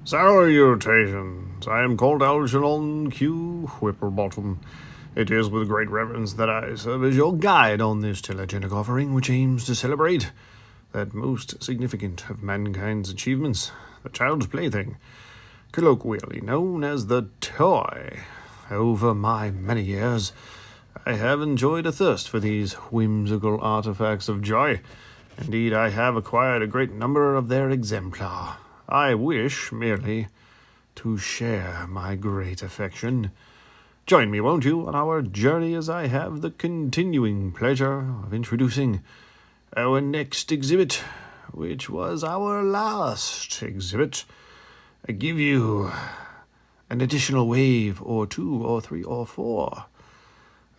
Salutations! I am called Algernon Q. Whipplebottom. It is with great reverence that I serve as your guide on this telegenic offering, which aims to celebrate that most significant of mankind's achievements, the child's plaything, colloquially known as the toy. Over my many years, I have enjoyed a thirst for these whimsical artifacts of joy. Indeed, I have acquired a great number of their exemplar. I wish merely to share my great affection. Join me, won't you, on our journey as I have the continuing pleasure of introducing our next exhibit, which was our last exhibit. I give you an additional wave or two or three or four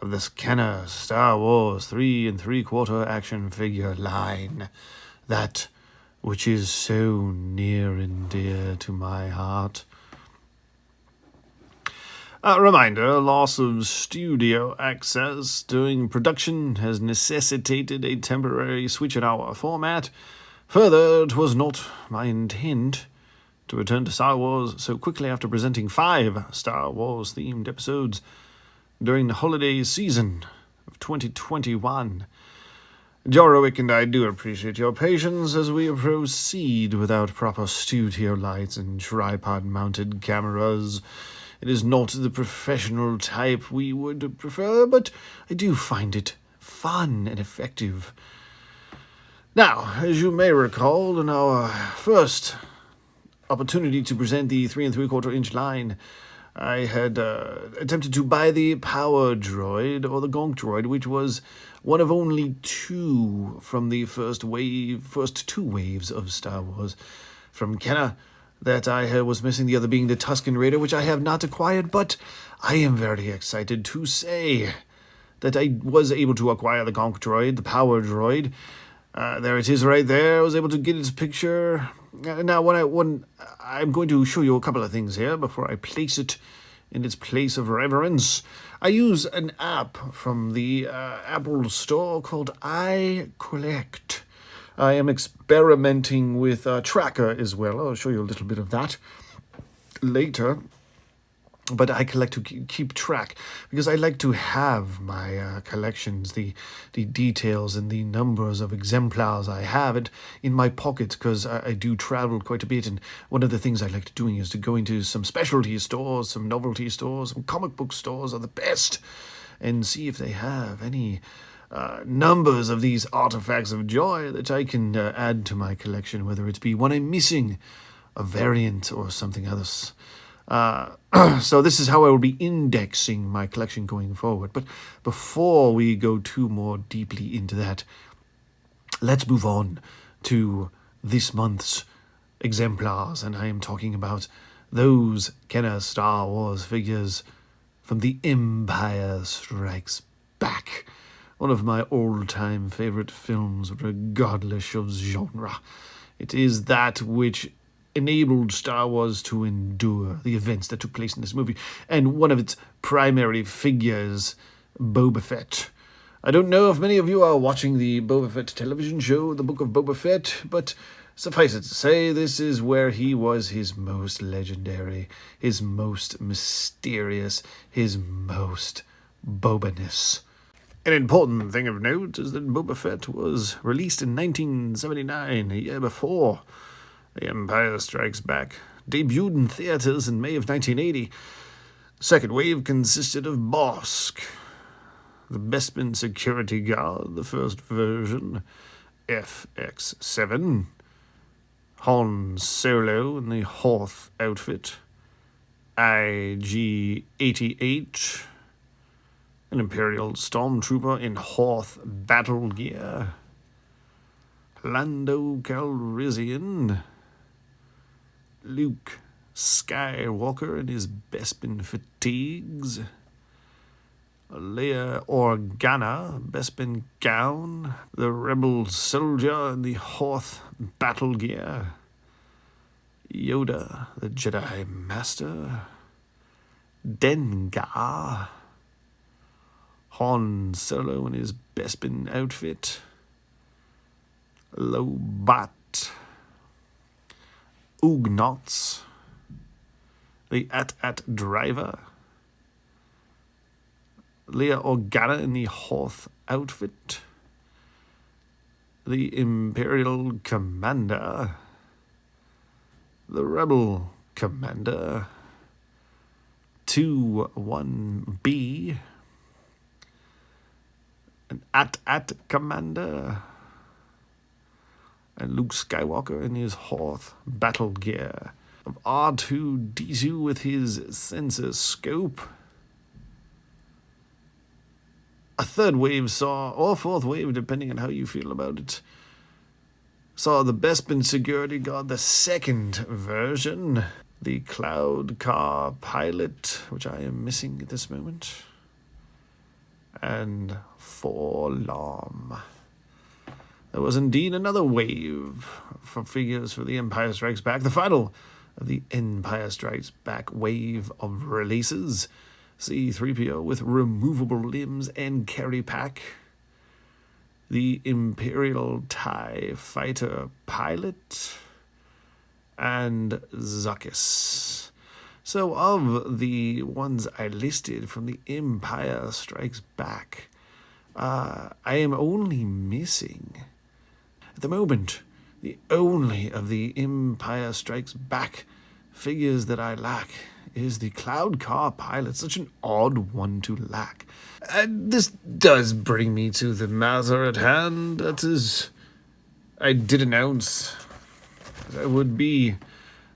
of this Kenner Star Wars 3 3/4 action figure line, that which is so near and dear to my heart. A reminder, loss of studio access during production has necessitated a temporary switch in our format. Further, it was not my intent to return to Star Wars so quickly after presenting 5 Star Wars-themed episodes during the holiday season of 2021. Jorowick and I do appreciate your patience as we proceed without proper studio lights and tripod-mounted cameras. It is not the professional type we would prefer, but I do find it fun and effective. Now, as you may recall, in our first opportunity to present the 3 3/4 inch line, I had attempted to buy the Power Droid, or the Gonk Droid, which was one of only 2 from the first 2 waves of Star Wars from Kenner that I was missing, the other being the Tusken Raider, which I have not acquired, but I am very excited to say that I was able to acquire the Gonk Droid, the Power Droid. There it is right there. I was able to get its picture. Now, I'm going to show you a couple of things here before I place it in its place of reverence. I use an app from the Apple Store called iCollect. I am experimenting with a tracker as well. I'll show you a little bit of that later. But I collect to keep track because I like to have my collections, the details and the numbers of exemplars I have it in my pocket, because I do travel quite a bit, and one of the things I like doing is to go into some specialty stores, some novelty stores, some comic book stores are the best, and see if they have any numbers of these artifacts of joy that I can add to my collection, whether it be one I'm missing, a variant, or something else. So this is how I will be indexing my collection going forward. But before we go too more deeply into that, let's move on to this month's exemplars. And I am talking about those Kenner Star Wars figures from The Empire Strikes Back, one of my all-time favorite films, regardless of genre. It is that which enabled Star Wars to endure the events that took place in this movie, and one of its primary figures, Boba Fett. I don't know if many of you are watching the Boba Fett television show, The Book of Boba Fett, but suffice it to say, this is where he was his most legendary, his most mysterious, his most Boba-ness. An important thing of note is that Boba Fett was released in 1979, a year before The Empire Strikes Back debuted in theaters in May of 1980. Second wave consisted of Bosk, the Bespin security guard, the first version, FX7, Han Solo in the Hoth outfit, IG-88, an Imperial Stormtrooper in Hoth battle gear, Lando Calrissian, Luke Skywalker in his Bespin fatigues, Leia Organa, Bespin gown, the Rebel soldier in the Hoth battle gear, Yoda, the Jedi Master, Dengar, Han Solo in his Bespin outfit, Lobat, Ugnaughts, the At driver, Leia Organa in the Hoth outfit, the Imperial Commander, the Rebel Commander, 2-1B, an At Commander, and Luke Skywalker in his Hoth battle gear, of R2-D2 with his sensor scope. A third wave saw, or fourth wave, depending on how you feel about it, saw the Bespin security guard, the second version, the Cloud Car pilot, which I am missing at this moment, and Forlom. There was indeed another wave for figures for The Empire Strikes Back, the final of the Empire Strikes Back wave of releases. C-3PO with removable limbs and carry pack, the Imperial TIE Fighter pilot, and Zuckuss. So of the ones I listed from the Empire Strikes Back, I am only missing, at the moment, the only of the Empire Strikes Back figures that I lack is the Cloud Car pilot, such an odd one to lack. And this does bring me to the matter at hand. That is, I did announce that I would be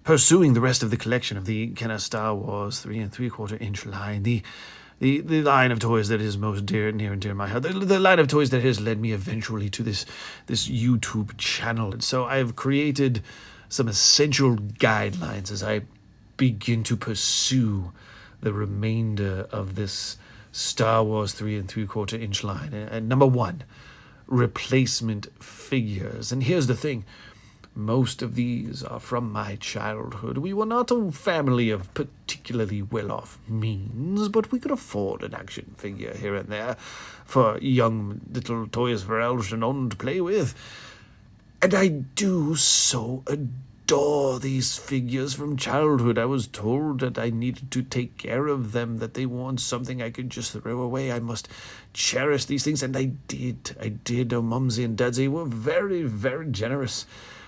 pursuing the rest of the collection of the Kenner Star Wars 3 3/4 inch line, the line of toys that is most near and dear my heart, the line of toys that has led me eventually to this YouTube channel. And so I have created some essential guidelines as I begin to pursue the remainder of this Star Wars 3 3/4 inch line. And number one, replacement figures. And here's the thing. Most of these are from my childhood. We were not a family of particularly well-off means, but we could afford an action figure here and there for young little toys for Algernon to play with. And I do so adore these figures from childhood. I was told that I needed to take care of them, that they weren't something I could just throw away. I must cherish these things, and I did. Oh, Mumsy and Dadsy were very, very generous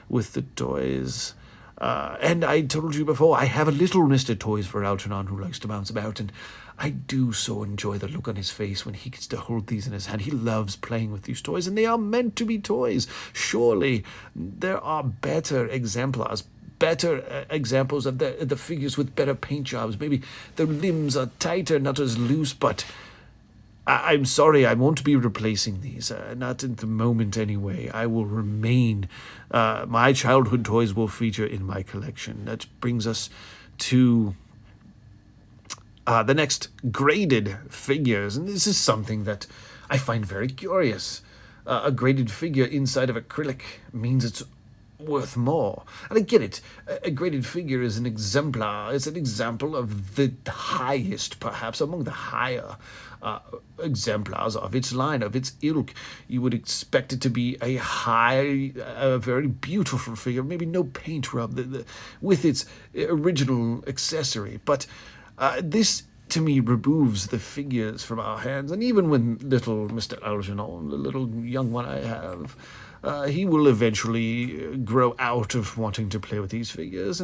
with the toys. And I told you before, I have a little Mr. Toys for Algernon who likes to bounce about, and I do so enjoy the look on his face when he gets to hold these in his hand. He loves playing with these toys, and they are meant to be toys. Surely there are better exemplars, better examples of the figures with better paint jobs. Maybe the limbs are tighter, not as loose, but I'm sorry, I won't be replacing these, not at the moment anyway. I will remain, my childhood toys will feature in my collection. That brings us to the next graded figures, and this is something that I find very curious. A graded figure inside of acrylic means it's worth more. And I get it. A graded figure is an exemplar. It's an example of the highest, perhaps, among the higher exemplars of its line, of its ilk. You would expect it to be a very beautiful figure, maybe no paint rub, with its original accessory. But this, to me, removes the figures from our hands. And even when little Mr. Algernon, the little young one I have, he will eventually grow out of wanting to play with these figures,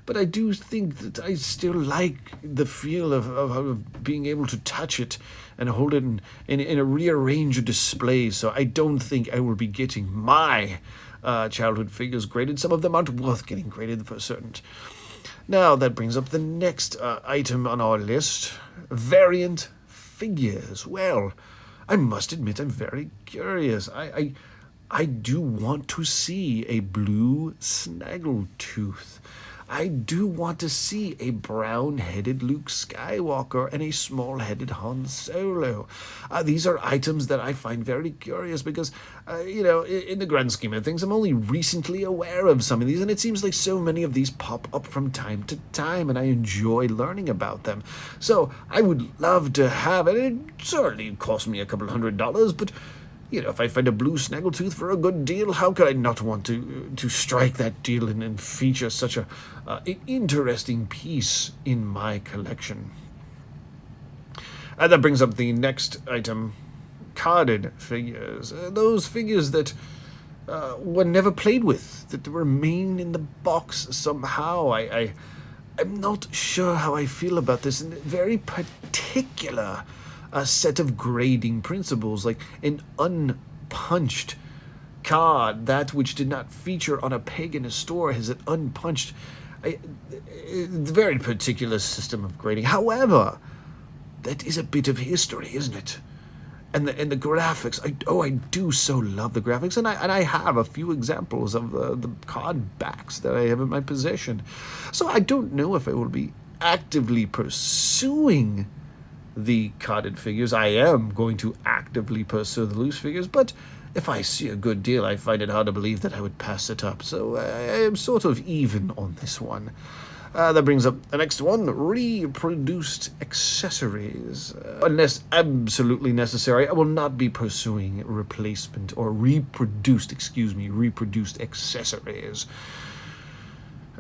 but I do think that I still like the feel of being able to touch it and hold it in a rearranged display. So I don't think I will be getting my childhood figures graded. Some of them aren't worth getting graded for certain. Now that brings up the next item on our list, variant figures. Well, I must admit I'm very curious. I do want to see a blue Snaggletooth. I do want to see a brown-headed Luke Skywalker and a small-headed Han Solo. These are items that I find very curious because, in the grand scheme of things, I'm only recently aware of some of these, and it seems like so many of these pop up from time to time, and I enjoy learning about them. So I would love to have it. It certainly cost me $200, but if I find a blue snaggletooth for a good deal, how could I not want to strike that deal and feature such an interesting piece in my collection? And that brings up the next item, carded figures. Those figures that were never played with, that remain in the box somehow. I'm not sure how I feel about this. And very particular set of grading principles, like an unpunched card, that which did not feature on a peg in a store, has an unpunched. Very particular system of grading. However, that is a bit of history, isn't it? And the graphics, I do so love the graphics, and I have a few examples of the card backs that I have in my possession. So I don't know if I will be actively pursuing the carded figures. I am going to actively pursue the loose figures, but if I see a good deal, I find it hard to believe that I would pass it up. So I am sort of even on this one. That brings up the next one, reproduced accessories. Unless absolutely necessary, I will not be pursuing replacement or reproduced accessories.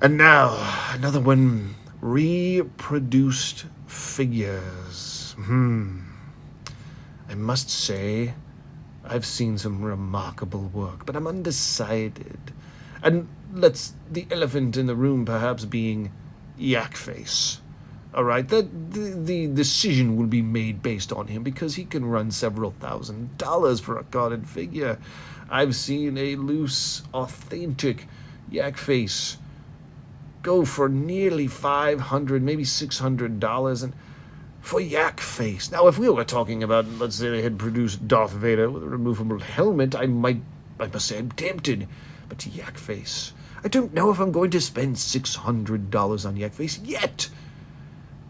And now, another one, reproduced figures. I must say, I've seen some remarkable work, but I'm undecided. And the elephant in the room perhaps being Yak Face. All right, the decision will be made based on him because he can run several $1,000s for a carded figure. I've seen a loose, authentic Yak Face go for nearly $500, maybe $600, and for Yak Face. Now, if we were talking about, let's say they had produced Darth Vader with a removable helmet, I must say I'm tempted. But Yak Face, I don't know if I'm going to spend $600 on Yak Face yet.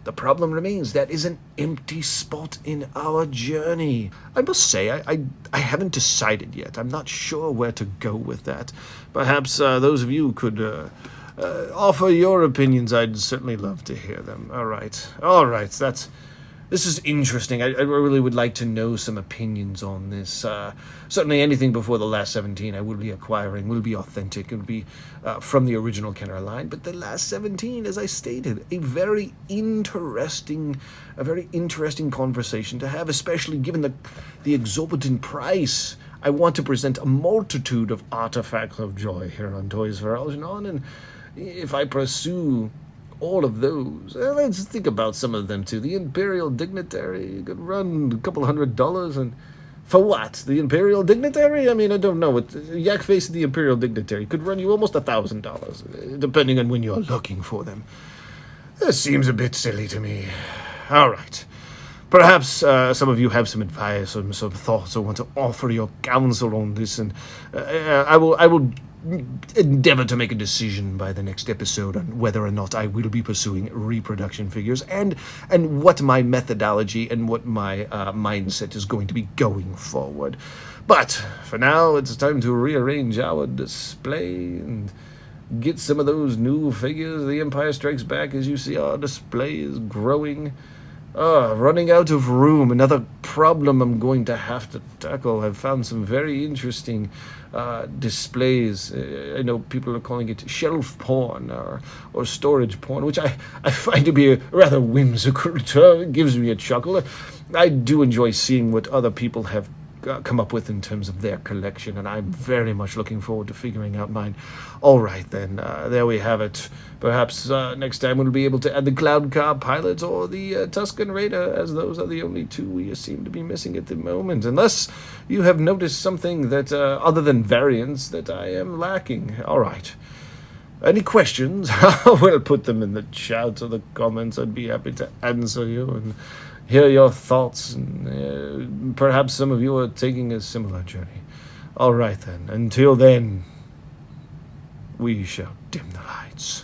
The problem remains, that is an empty spot in our journey. I must say, I haven't decided yet. I'm not sure where to go with that. Perhaps those of you could offer your opinions. I'd certainly love to hear them. All right, this is interesting. I really would like to know some opinions on this. Certainly anything before the last 17 I will be acquiring, will be authentic, it will be from the original Kenner line. But the last 17, as I stated, a very interesting conversation to have, especially given the exorbitant price. I want to present a multitude of artifacts of joy here on Toys for Algernon, and if I pursue all of those, let's think about some of them too. The Imperial Dignitary, you could run a couple $100, and for what? The Imperial Dignitary? I mean, I don't know. Yak Face the Imperial Dignitary could run you almost $1,000, depending on when you're looking for them. This seems a bit silly to me. All right. Perhaps some of you have some advice or some thoughts or want to offer your counsel on this, and I will endeavor to make a decision by the next episode on whether or not I will be pursuing reproduction figures and what my methodology and what my mindset is going to be going forward. But for now, it's time to rearrange our display and get some of those new figures. The Empire Strikes Back, as you see, our display is growing. Running out of room, another problem I'm going to have to tackle. I've found some very interesting displays. I know people are calling it shelf porn or storage porn, which I find to be a rather whimsical term. It gives me a chuckle. I do enjoy seeing what other people have come up with in terms of their collection, and I'm very much looking forward to figuring out mine. All right, then, there we have it. Perhaps next time we'll be able to add the Cloud Car Pilot or the Tusken Raider, as those are the only two we seem to be missing at the moment, unless you have noticed something that, other than variants, that I am lacking. All right. Any questions? I will put them in the chat or the comments. I'd be happy to answer you and hear your thoughts, and perhaps some of you are taking a similar journey. All right, then. Until then, we shall dim the lights.